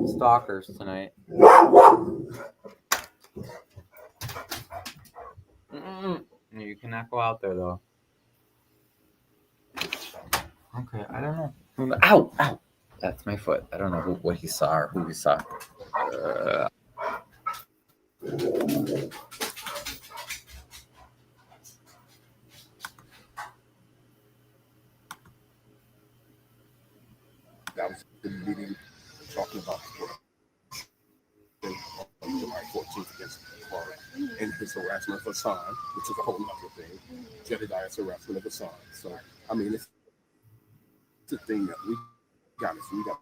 stalkers tonight. You cannot go out there though. Okay, I don't know. Ow! Ow! That's my foot. I don't know what he saw or who he saw. That was the meeting talking about July 14th against Clark and his harassment of Hassan, which is a whole other thing. Jedediah's harassment of Hassan. So, I mean, it's a thing that we got to start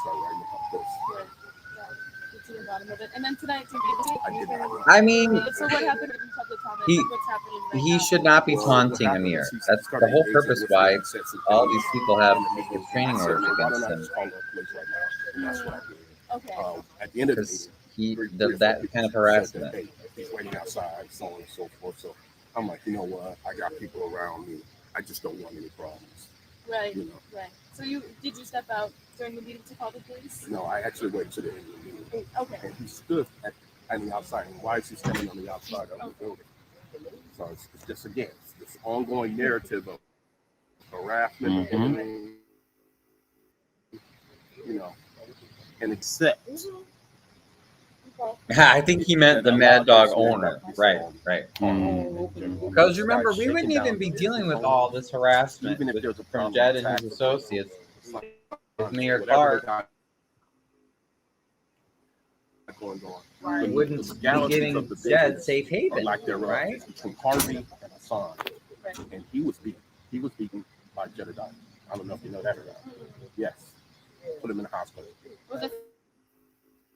writing about this. Get to the bottom of it. And then tonight, I mean, so what happened in public comment? What's happening right he now? should not be taunting Amir. That's the whole purpose why all these people have restraining orders against him. Okay. At the end of the meeting, that kind of harassment. He's waiting outside, so on and so forth. So I'm like, you know what? I got people around me. I just don't want any problems. Right. You know? Right. So did you step out during the meeting to call the police? No, I actually waited to the end of the meeting. Okay. And he stood on the outside. And why is he standing on the outside of the building? So it's just, again, it's this ongoing narrative of harassment and everything, you know, and accept. I think he meant the Mad Dog owner. Right. Because remember, we wouldn't even be dealing with all this harassment from Jed and his associates. Mayor Clark. We wouldn't be giving Jed safe haven, right? Between Harvey and Hassan, and he was beaten by Jedediah. I don't know if you know that or not. Yes, put him in the hospital. Was it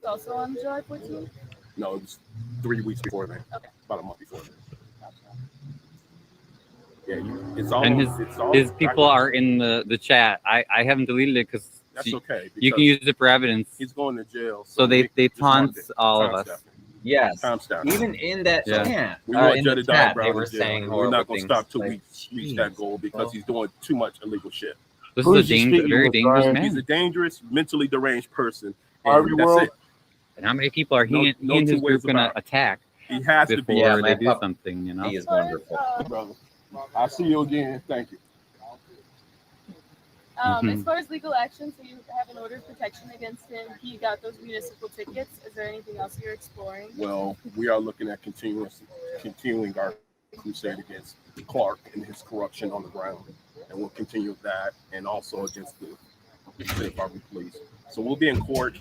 also on July 14th? No, it was 3 weeks before that. Okay. About a month before that. Yeah, it's all. And his people right. are in the chat. I haven't deleted it because that's okay. You can use it for evidence. He's going to jail. So they taunt all of us. Yes. Even in that chat, we want in the chat, they were saying we're not going to stop till we reach that goal because he's doing too much illegal shit. This is a very dangerous man. He's a dangerous, mentally deranged person. And that's it. And how many people are he and his group going to attack? He has to be. Before they do something, you know? He is wonderful. Brother, I'll see you again. Thank you. As far as legal action, so you have an order of protection against him. He got those municipal tickets. Is there anything else you're exploring? Well, we are looking at continuing our crusade against Clark and his corruption on the ground. And we'll continue that and also against the state Harvey police. So we'll be in court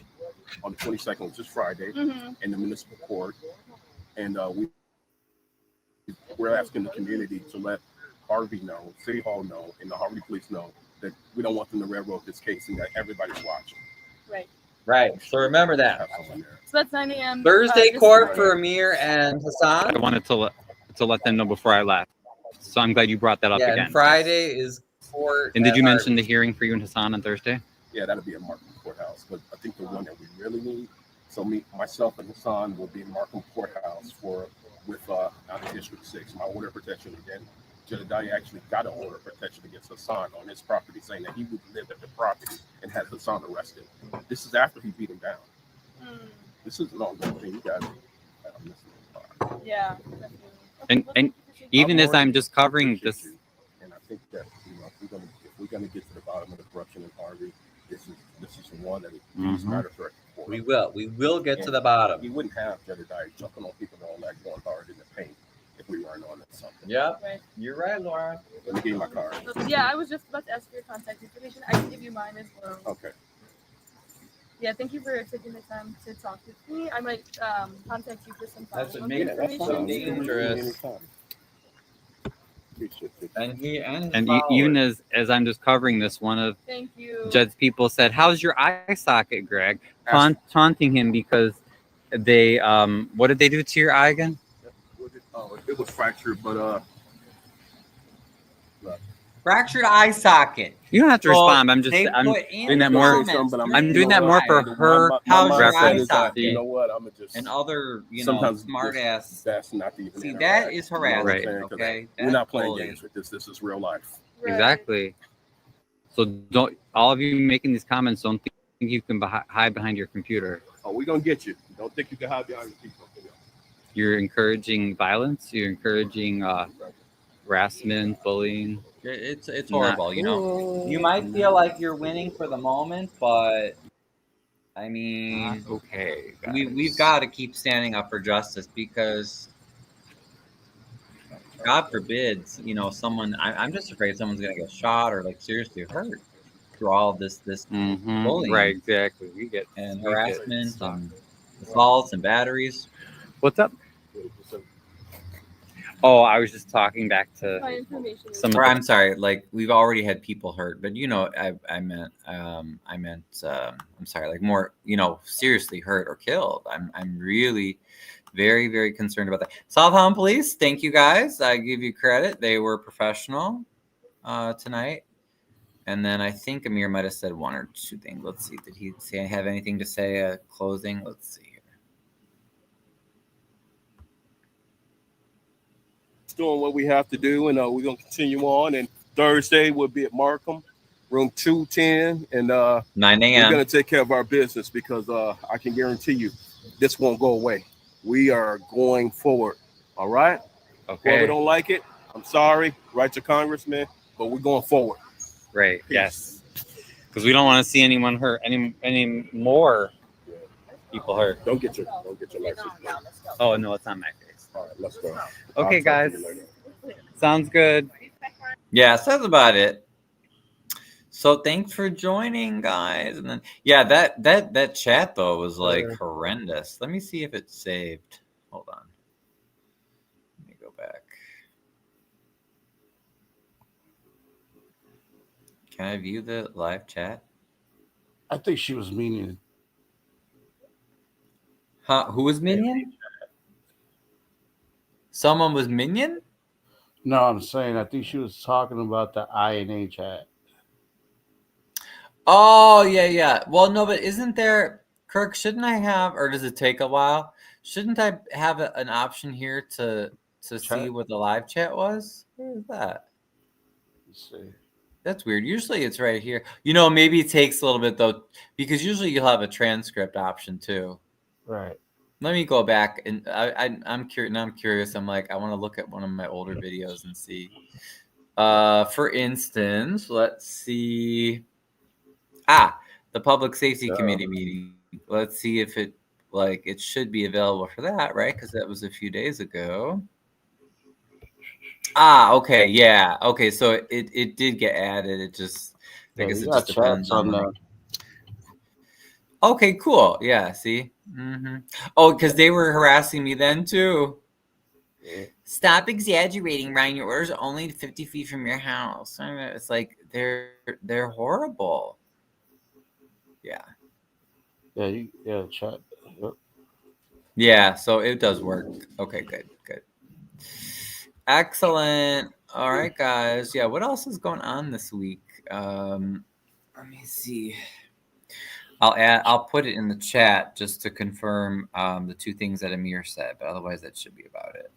on the 22nd, which is Friday, in the municipal court. And we're asking the community to let Harvey know, City Hall know, and the Harvey police know that we don't want them to railroad this case and that everybody's watching. Right. So remember that. So that's 9 a.m. Thursday court for Amir and Hassan. I wanted to let them know before I left. So I'm glad you brought that up again. And Friday is court. And did you mention the hearing for you and Hassan on Thursday? Yeah, that'll be at Markham Courthouse. But I think the one that we really need, so myself and Hassan will be in Markham Courthouse with out of District 6, my order of protection again. Jedediah actually got an order of protection against Hassan on his property, saying that he would live at the property and had Hassan arrested. This is after he beat him down. This is an ongoing thing. You guys are missing. Yeah. And even as I'm just covering this, and I think that if we're gonna get to the bottom of the corruption in Harvey, this is one that is not a threat. We will get to the bottom. We wouldn't have Jedediah jumping on people and all that, going hard in the paint if we weren't on something. Yep. Right. You're right, Laura. Let me give you my card. Yeah, I was just about to ask for your contact information. I can give you mine as well. Okay. Yeah, thank you for taking the time to talk with me. I might contact you for some That's what follow-up makes it so information. dangerous. And even as I'm just covering this, one of Thank you. Jed's people said, "How's your eye socket, Greg?" Taunting him because they what did they do to your eye again? It was fractured, but fractured eye socket. You don't have to Well, respond. I'm they I'm put in doing that the more. comments, I'm doing that more for her How's your eye reference. socket? you know what? I'm just And other, sometimes smart ass. That's not even. See, that is harassment. Right. Okay, We're not playing bullying. games with this. This is real life. Right. Exactly. So don't all of you making these comments don't think you can hide behind your computer. Oh, we're gonna get you. Don't think you can hide behind the people. You're encouraging violence. You're encouraging harassment, bullying. It's horrible. You might feel like you're winning for the moment, but I mean, okay, we've got to keep standing up for justice because, God forbid, someone. I'm just afraid someone's gonna get shot or like seriously hurt through all of this bullying, Right, exactly. and harassment and assaults and batteries. What's up? Oh, I was just talking back to My information. I'm sorry, like we've already had people hurt, but I meant I'm sorry, like more, seriously hurt or killed. I'm really very, very concerned about that. Southtown Police, thank you guys. I give you credit. They were professional tonight. And then I think Amir might have said one or two things. Let's see. Did he have anything to say closing? Let's see. Doing what we have to do, and we're gonna continue on. And Thursday we'll be at Markham, room 210, and 9 a.m. We're gonna take care of our business because I can guarantee you this won't go away. We are going forward. All right. Okay. Whoever don't like it, I'm sorry. Write your congressman, but we're going forward. Right. Yes. Because we don't want to see anyone hurt, any more people hurt. Don't get your license. Oh no, it's not my face. All right, let's go. Okay, guys. Sounds good. Yeah, so that's about it. So thanks for joining, guys. And then that chat though was like horrendous. Let me see if it's saved. Hold on. Let me go back. Can I view the live chat? I think she was meaning. Huh? Who was Minion? Someone was Minion? No, I'm saying I think she was talking about the INA chat. Oh, yeah. Well, no, but isn't there, Kirk, shouldn't I have, or does it take a while? Shouldn't I have an option here to see what the live chat was? Where is that? Let's see. That's weird. Usually it's right here. Maybe it takes a little bit, though, because usually you'll have a transcript option, too. Right. Let me go back, and I'm curious. Now I'm curious. I'm like, I want to look at one of my older videos and see. For instance, let's see. The Public Safety Committee meeting. Let's see if it should be available for that, right? Because that was a few days ago. Okay, yeah. Okay, so it did get added. It just, I guess it just depends on that. Okay, cool. Yeah, see? Mm-hmm. Oh, because they were harassing me then, too. Yeah. Stop exaggerating, Ryan. Your order's only 50 feet from your house. It's like, they're horrible. Yeah. Yeah, chat. Yep. Yeah, so it does work. Okay, good. Excellent. All right, guys. Yeah, what else is going on this week? Let me see. I'll put it in the chat just to confirm the two things that Amir said, but otherwise that should be about it.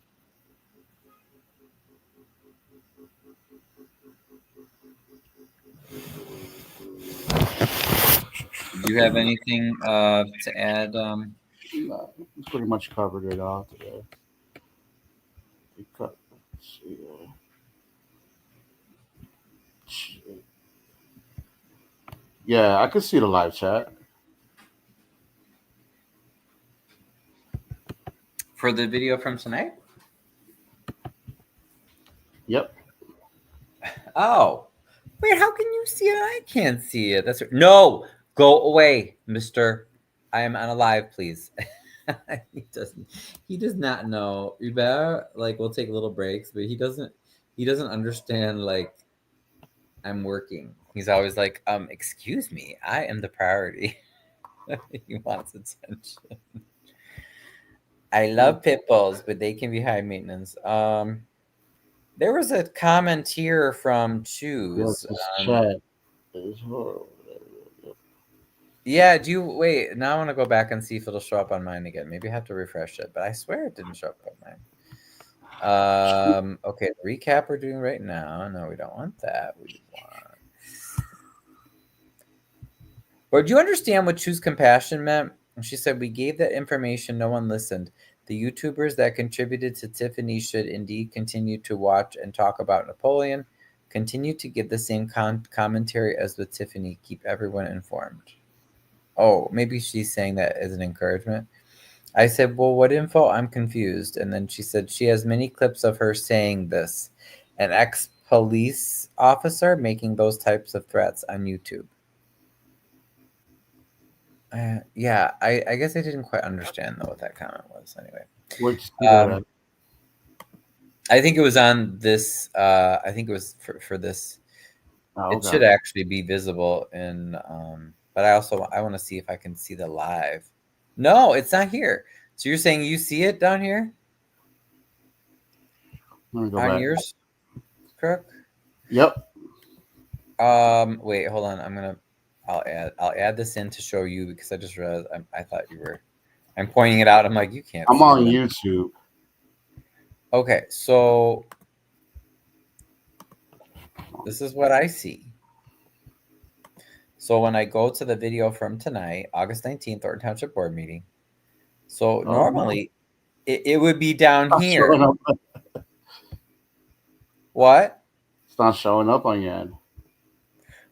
Do you have anything to add? No, we pretty much covered it all today. Let's see. Yeah, I could see the live chat. For the video from tonight? Yep. Oh. Wait, how can you see it? I can't see it. No. Go away, mister. I am on a live, please. He does not know. You better, like, we'll take little breaks, but he doesn't understand, like, I'm working. He's always like, excuse me, I am the priority. He wants attention. I love pit bulls, but they can be high maintenance. There was a comment here from Choose. Yes, this chat is horrible. Yeah, do you wait? Now I want to go back and see if it'll show up on mine again. Maybe I have to refresh it, but I swear it didn't show up on mine. Okay, the recap we're doing right now. No, we don't want that. We want. But do you understand what choose compassion meant? She said, we gave that information, no one listened. The YouTubers that contributed to Tiffany should indeed continue to watch and talk about Napoleon. Continue to give the same commentary as with Tiffany. Keep everyone informed. Oh, maybe she's saying that as an encouragement. I said, well, what info? I'm confused. And then she said, she has many clips of her saying this. An ex-police officer making those types of threats on YouTube. Yeah, I guess I didn't quite understand, though, what that comment was. Anyway. Which I think it was on this. I think it was for this. Oh, It should actually be visible in. But I want to see if I can see the live. No, it's not here. So you're saying you see it down here Let me go on back. yours, Crook? Yep. Wait, hold on. I'll add this in to show you because I just realized I thought you were. I'm pointing it out. I'm like, you can't. I'm see on it. YouTube. Okay, so this is what I see. So when I go to the video from tonight, August 19th, Thornton Township Board meeting. So normally it would be down here. What? It's not showing up on your end.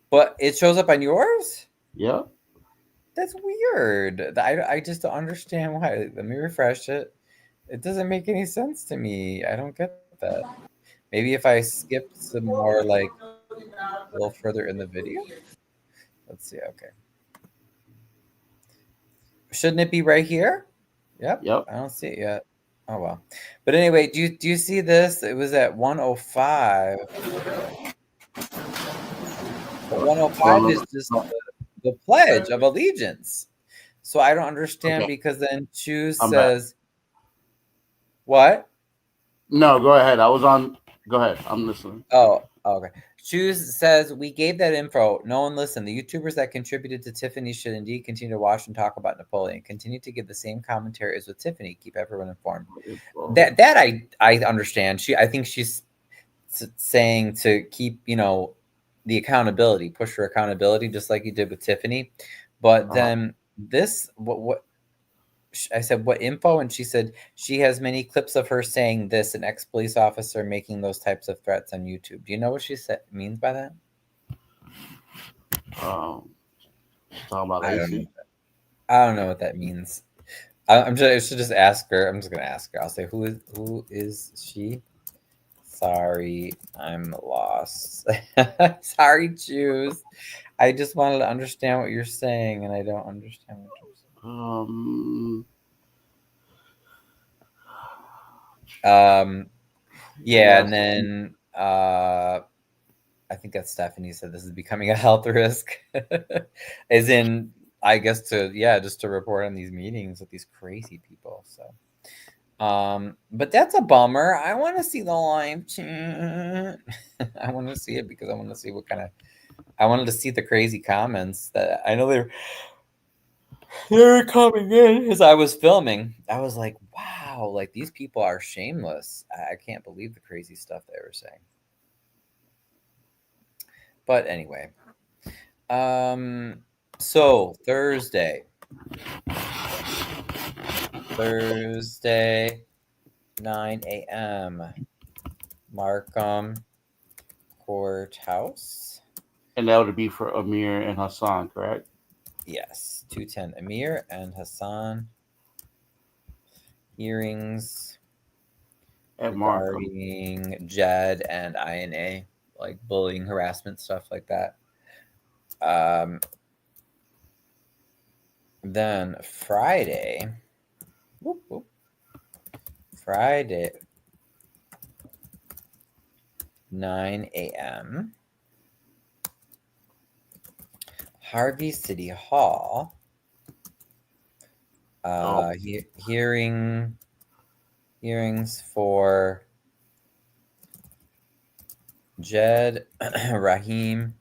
But it shows up on yours? Yep. That's weird. I just don't understand why. Let me refresh it. It doesn't make any sense to me. I don't get that. Maybe if I skip some more, like, a little further in the video. Let's see. Okay. Shouldn't it be right here? Yep. I don't see it yet. Oh, well. But anyway, do you see this? It was at 105. But 105 is just the Pledge of Allegiance. So I don't understand because then Choose says, what? No, go ahead. Go ahead. I'm listening. Oh, okay. Choose says, we gave that info. No one listened. The YouTubers that contributed to Tiffany should indeed continue to watch and talk about Napoleon. Continue to give the same commentary as with Tiffany. Keep everyone informed. That I understand. I think she's saying to keep, the accountability, push for accountability, just like you did with Tiffany. But then this, what I said, what info? And she said she has many clips of her saying this, an ex-police officer making those types of threats on YouTube. Do you know what she means by that? Talking about I Lacey. don't know what that means. I should just ask her. I'm just gonna ask her. I'll say, who is she? Sorry, I'm lost. Sorry, Choose. I just wanted to understand what you're saying, and I don't understand what you're saying. Yeah, and then I think that's Stephanie said this is becoming a health risk. As in, I guess just to report on these meetings with these crazy people. So but that's a bummer. I want to see the live chat. I want to see it because I want to see I wanted to see the crazy comments that I know they were coming in as I was filming. I was like, wow, like these people are shameless. I can't believe the crazy stuff they were saying. But anyway, so Thursday, 9 a.m. Markham Courthouse. And that would be for Amir and Hassan, correct? Yes, 210 Amir and Hassan. Hearings regarding Jed and INA, like bullying, harassment, stuff like that. Then Friday, Friday, 9 a.m., Harvey City Hall, hearings for Jed, Raheem,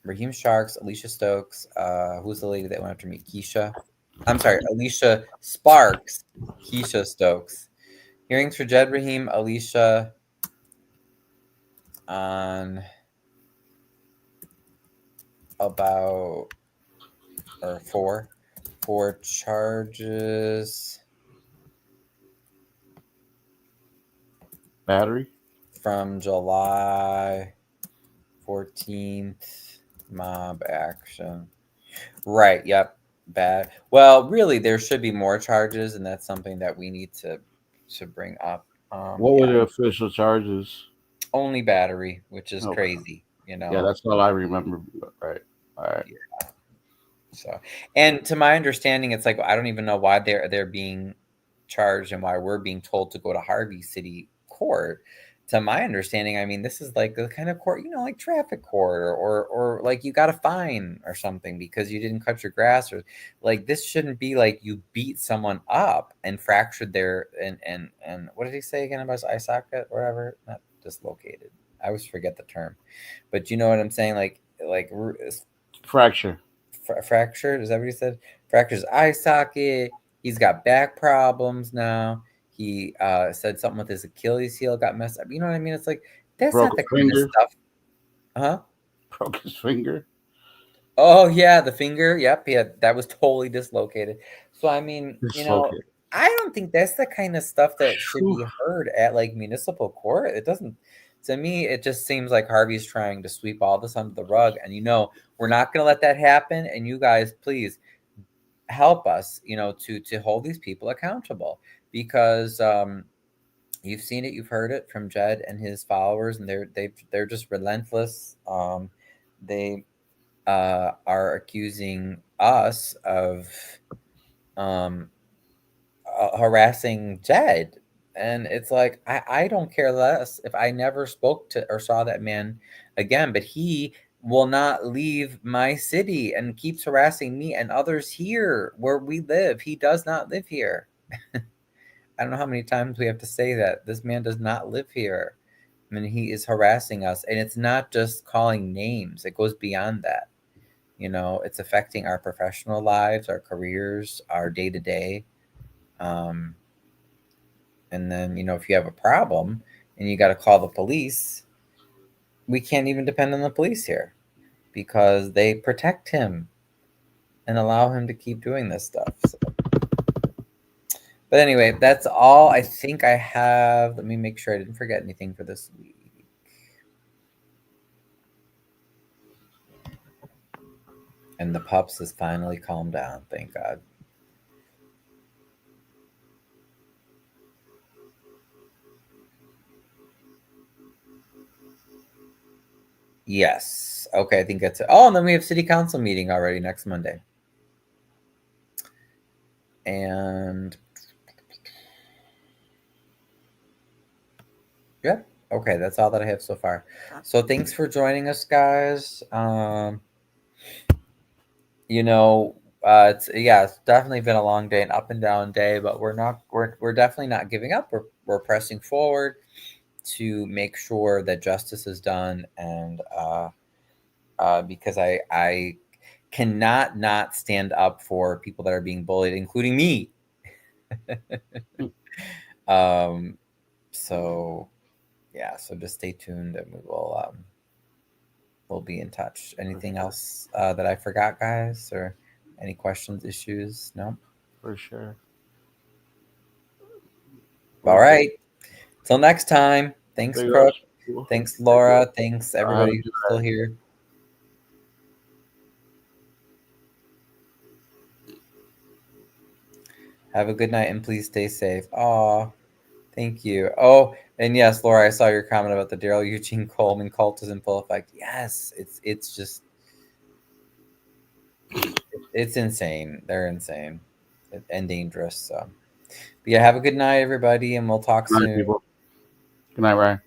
Raheem Sharks, Alicia Stokes, who's the lady that went after me? Keisha. I'm sorry, Alicia Sparks, Keisha Stokes. Hearings for Jed, Raheem, Alicia on about or for charges Battery. from July 14th mob action. Right, yep. Bad. Well, really there should be more charges, and that's something that we need to bring up. What were the official charges? Only battery, which is Okay. crazy, you know. Yeah, that's all I remember. Right. All right. Yeah. So, and to my understanding, it's like I don't even know why they're being charged and why we're being told to go to Harvey City Court. To my understanding, I mean, this is like the kind of court, you know, like traffic court or like you got a fine or something because you didn't cut your grass, or like this shouldn't be like you beat someone up and fractured their and what did he say again about his eye socket or whatever? Not dislocated. I always forget the term, but you know what I'm saying? Like Fracture. fractured. Is that what he said? Fractures his eye socket. He's got back problems now. He said something with his Achilles heel got messed up. You know what I mean? It's like that's Broke not the a kind of finger. stuff. Huh? Broke his finger. Oh yeah, the finger. Yep, yeah, that was totally dislocated. So I mean, you know, Dislocated. I don't think that's the kind of stuff that should Whew. be heard at like municipal court. It doesn't. To me, it just seems like Harvey's trying to sweep all this under the rug, and you know, we're not going to let that happen. And you guys, please help us, you know, to hold these people accountable because you've seen it, you've heard it from Jed and his followers, and they're just relentless. They are accusing us of harassing Jed. And it's like, I don't care less if I never spoke to or saw that man again, but he will not leave my city and keeps harassing me and others here where we live. He does not live here. I don't know how many times we have to say that. This man does not live here. I mean, he is harassing us. And it's not just calling names, it goes beyond that. You know, it's affecting our professional lives, our careers, our day to day. And then, you know, if you have a problem and you got to call the police, we can't even depend on the police here because they protect him and allow him to keep doing this stuff. So. But anyway, that's all I think I have. Let me make sure I didn't forget anything for this week. And the pups has finally calmed down, thank God. Yes. Okay, I think that's it. Oh, and then we have city council meeting already next Monday. And yep. Okay, that's all that I have so far. So thanks for joining us, guys. You know, it's definitely been a long day, an up and down day, but we're definitely not giving up. We're pressing forward to make sure that justice is done, and because I cannot not stand up for people that are being bullied, including me. So yeah, so just stay tuned, and we'll be in touch. Anything else that I forgot, guys, or any questions, issues? No. For sure. All right. Till next time. Thanks, Crook. Thanks, Laura. Thanks, everybody who's still here. Have a good night and please stay safe. Aw, thank you. Oh, And yes, Laura, I saw your comment about the Daryl Eugene Coleman cult is in full effect. Yes, it's just it's insane. They're insane and dangerous. So, but yeah, have a good night, everybody, and we'll talk Good night, soon. people. Good night, Ryan.